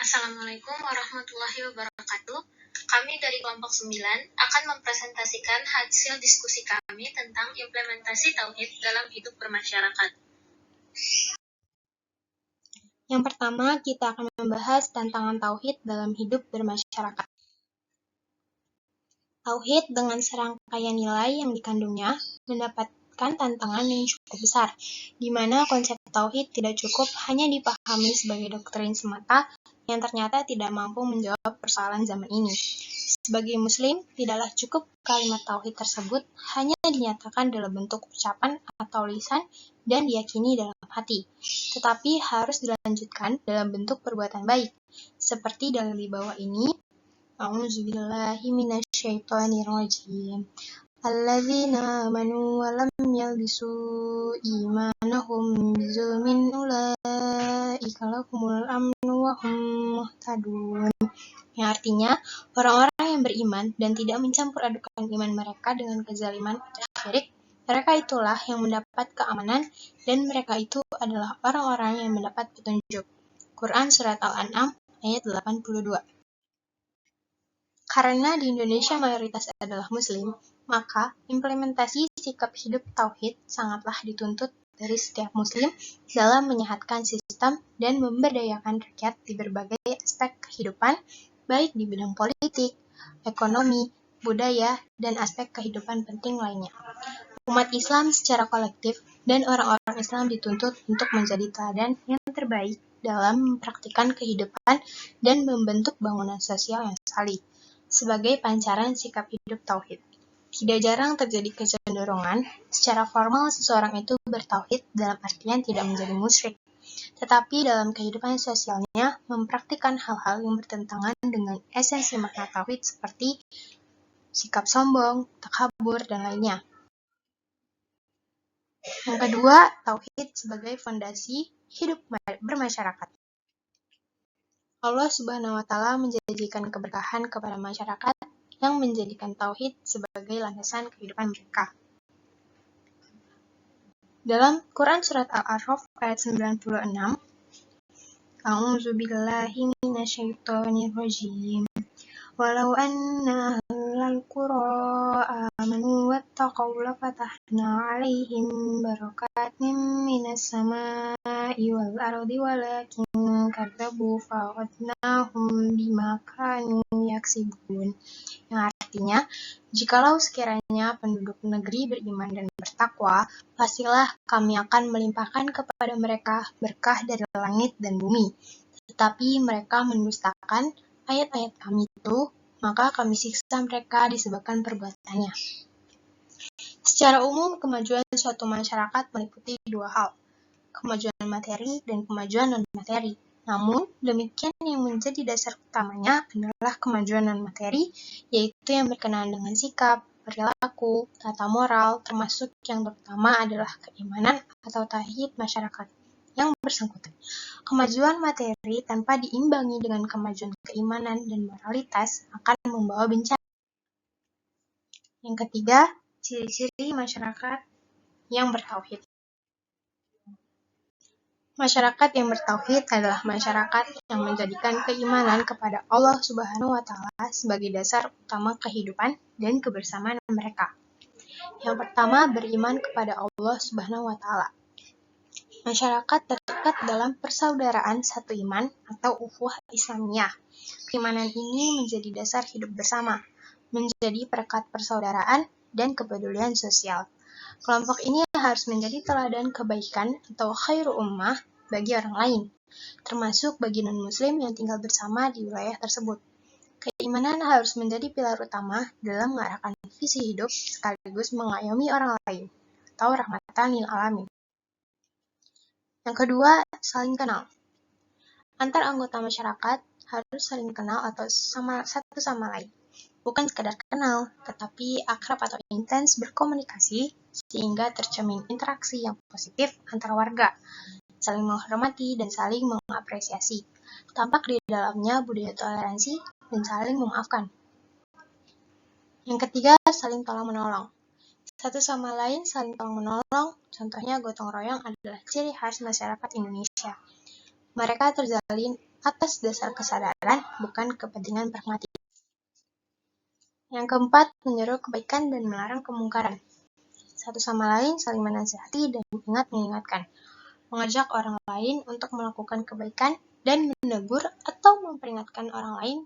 Assalamualaikum warahmatullahi wabarakatuh. Kami dari kelompok 9 akan mempresentasikan hasil diskusi kami tentang implementasi tauhid dalam hidup bermasyarakat. Yang pertama, kita akan membahas tantangan tauhid dalam hidup bermasyarakat. Tauhid dengan serangkaian nilai yang dikandungnya mendapatkan tantangan yang cukup besar, di mana konsep tauhid tidak cukup hanya dipahami sebagai doktrin semata yang ternyata tidak mampu menjawab persoalan zaman ini. Sebagai Muslim, tidaklah cukup kalimat tauhid tersebut hanya dinyatakan dalam bentuk ucapan atau lisan dan diyakini dalam hati, tetapi harus dilanjutkan dalam bentuk perbuatan baik, seperti dalam di bawah ini. A'udzubillahi minasyaitonirrajim. Alladzina amanu wa lam yalbisu imanahum bizulmin ulaika lahumul amnu wa hum muhtadun. Yang artinya, orang-orang yang beriman dan tidak mencampur adukan iman mereka dengan kezaliman atau syirik, mereka itulah yang mendapat keamanan dan mereka itu adalah orang-orang yang mendapat petunjuk. Quran Surat Al-An'am ayat 82. Karena di Indonesia mayoritas adalah Muslim, maka implementasi sikap hidup tauhid sangatlah dituntut dari setiap Muslim dalam menyehatkan sistem dan memberdayakan rakyat di berbagai aspek kehidupan, baik di bidang politik, ekonomi, budaya, dan aspek kehidupan penting lainnya. Umat Islam secara kolektif dan orang-orang Islam dituntut untuk menjadi teladan yang terbaik dalam mempraktikkan kehidupan dan membentuk bangunan sosial yang salih sebagai pancaran sikap hidup tauhid. Tidak jarang terjadi kecenderungan secara formal seseorang itu bertauhid dalam artian tidak menjadi musyrik, tetapi dalam kehidupan sosialnya mempraktikkan hal-hal yang bertentangan dengan esensi makna tauhid seperti sikap sombong, takabur, dan lainnya. Yang kedua, tauhid sebagai fondasi hidup bermasyarakat. Allah Subhanahu wa Ta'ala menjanjikan keberkahan kepada masyarakat yang menjadikan tauhid sebagai landasan kehidupan mereka. Dalam Quran Surat Al-A'raf ayat 96, A'udzubillahi minasyaitonirrajim. Walau anna ahlal qura amanu wattaqaw lafatahna 'alaihim barakatin minas samaa'i wal ardi walakin kadzabu fa'akhadnahum bima kanu yaksibun. Yang artinya, jikalau sekiranya penduduk negeri beriman dan bertakwa, pastilah kami akan melimpahkan kepada mereka berkah dari langit dan bumi. Tetapi mereka mendustakan ayat-ayat kami itu, maka kami siksa mereka disebabkan perbuatannya. Secara umum, kemajuan suatu masyarakat meliputi dua hal, kemajuan materi dan kemajuan non-materi. Namun, demikian yang menjadi dasar utamanya adalah kemajuan non-materi, yaitu yang berkenaan dengan sikap, perilaku, tata moral, termasuk yang terutama adalah keimanan atau tauhid masyarakat yang bersangkutan. Kemajuan materi tanpa diimbangi dengan kemajuan keimanan dan moralitas akan membawa bencana. Yang ketiga, ciri-ciri masyarakat yang bertauhid. Masyarakat yang bertauhid adalah masyarakat yang menjadikan keimanan kepada Allah Subhanahu wa Ta'ala sebagai dasar utama kehidupan dan kebersamaan mereka. Yang pertama, beriman kepada Allah Subhanahu wa Ta'ala. Masyarakat terdekat dalam persaudaraan satu iman atau ukhuwah Islamiyah. Keimanan ini menjadi dasar hidup bersama, menjadi perekat persaudaraan dan kepedulian sosial. Kelompok ini harus menjadi teladan kebaikan atau khairu ummah bagi orang lain, termasuk bagi non-muslim yang tinggal bersama di wilayah tersebut. Keimanan harus menjadi pilar utama dalam mengarahkan visi hidup sekaligus mengayomi orang lain, atau rahmatan lil alamin. Yang kedua, saling kenal. Antar anggota masyarakat harus saling kenal atau satu sama lain. Bukan sekadar kenal, tetapi akrab atau intens berkomunikasi sehingga tercermin interaksi yang positif antara warga, saling menghormati dan saling mengapresiasi. Tampak di dalamnya budaya toleransi dan saling memaafkan. Yang ketiga, saling tolong-menolong. Satu sama lain saling tolong-menolong, contohnya gotong royong adalah ciri khas masyarakat Indonesia. Mereka terjalin atas dasar kesadaran, bukan kepentingan pragmatis. Yang keempat, menyeru kebaikan dan melarang kemungkaran. Satu sama lain saling menasihati dan mengingatkan. Mengajak orang lain untuk melakukan kebaikan dan menegur atau memperingatkan orang lain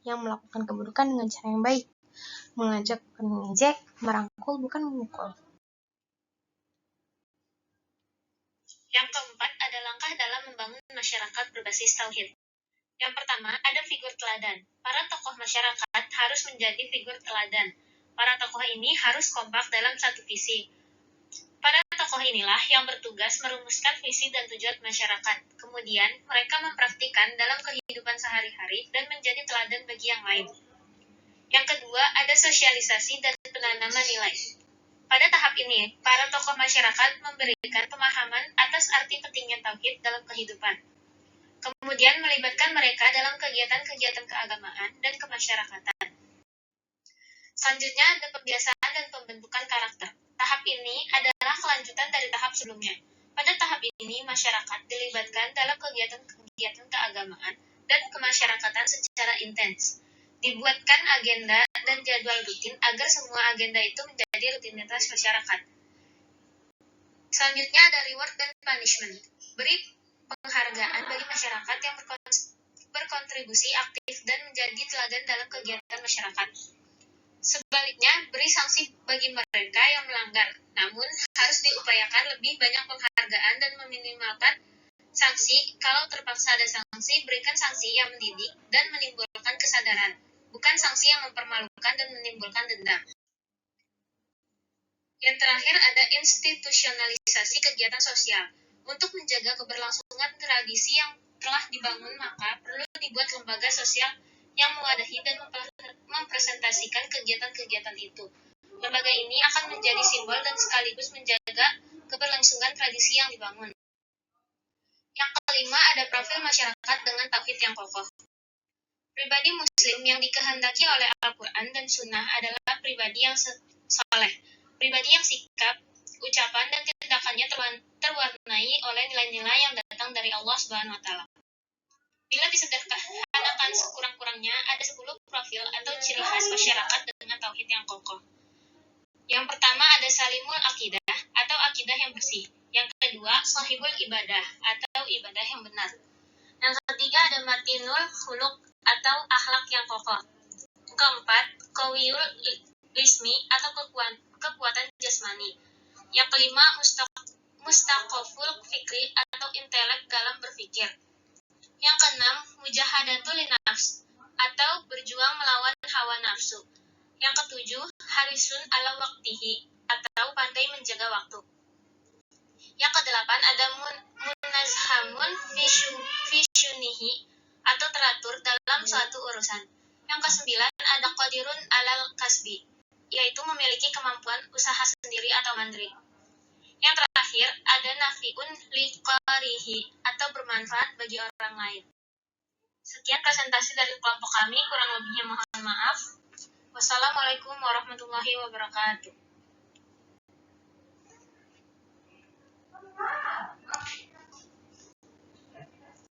yang melakukan keburukan dengan cara yang baik. Mengajak bukan mengejek, merangkul bukan memukul. Yang keempat ada langkah dalam membangun masyarakat berbasis tauhid. Yang pertama, ada figur teladan. Para tokoh masyarakat harus menjadi figur teladan. Para tokoh ini harus kompak dalam satu visi. Para tokoh inilah yang bertugas merumuskan visi dan tujuan masyarakat. Kemudian, mereka mempraktikkan dalam kehidupan sehari-hari dan menjadi teladan bagi yang lain. Yang kedua, ada sosialisasi dan penanaman nilai. Pada tahap ini, para tokoh masyarakat memberikan pemahaman atas arti pentingnya tauhid dalam kehidupan. Kemudian melibatkan mereka dalam kegiatan-kegiatan keagamaan dan kemasyarakatan. Selanjutnya ada pembiasaan dan pembentukan karakter. Tahap ini adalah kelanjutan dari tahap sebelumnya. Pada tahap ini, masyarakat dilibatkan dalam kegiatan-kegiatan keagamaan dan kemasyarakatan secara intens. Dibuatkan agenda dan jadwal rutin agar semua agenda itu menjadi rutinitas masyarakat. Selanjutnya ada reward dan punishment. Beri penghargaan bagi masyarakat yang berkontribusi aktif dan menjadi teladan dalam kegiatan masyarakat. Sebaliknya, beri sanksi bagi mereka yang melanggar. Namun, harus diupayakan lebih banyak penghargaan dan meminimalkan sanksi. Kalau terpaksa ada sanksi, berikan sanksi yang mendidik dan menimbulkan kesadaran, bukan sanksi yang mempermalukan dan menimbulkan dendam. Yang terakhir ada institusionalisasi kegiatan sosial. Untuk menjaga keberlangsungan tradisi yang telah dibangun, maka perlu dibuat lembaga sosial yang mewadahi dan mempresentasikan kegiatan-kegiatan itu. Lembaga ini akan menjadi simbol dan sekaligus menjaga keberlangsungan tradisi yang dibangun. Yang kelima ada profil masyarakat dengan tauhid yang kokoh. Pribadi muslim yang dikehendaki oleh Al-Quran dan Sunnah adalah pribadi yang soleh. Pribadi yang sikap, ucapan, dan tindakannya terwarnai oleh nilai-nilai yang datang dari Allah Subhanahu wa Ta'ala. Bila disederhanakan sekurang-kurangnya, ada 10 profil atau ciri khas masyarakat dengan tauhid yang kokoh. Yang pertama ada salimul akidah atau akidah yang bersih. Yang kedua, sahibul ibadah atau ibadah yang benar. Yang ketiga ada matinul khuluq atau akhlak yang kokoh. Keempat, qawiyul ismi atau kekuatan jasmani. Yang kelima, mustaqoful fikri atau intelek dalam berpikir. Yang keenam, mujahadatul nafs atau berjuang melawan hawa nafsu. Yang ketujuh, harisun ala waktihi atau pandai menjaga waktu. Yang kedelapan ada munazhamun fisyunihi atau teratur dalam suatu urusan. Yang kesembilan ada qadirun alal kasbi, yaitu memiliki kemampuan usaha sendiri atau mandiri. Yang terakhir ada nafiun liqarihi atau bermanfaat bagi orang lain. Sekian presentasi dari kelompok kami, kurang lebihnya mohon maaf. Wassalamualaikum warahmatullahi wabarakatuh.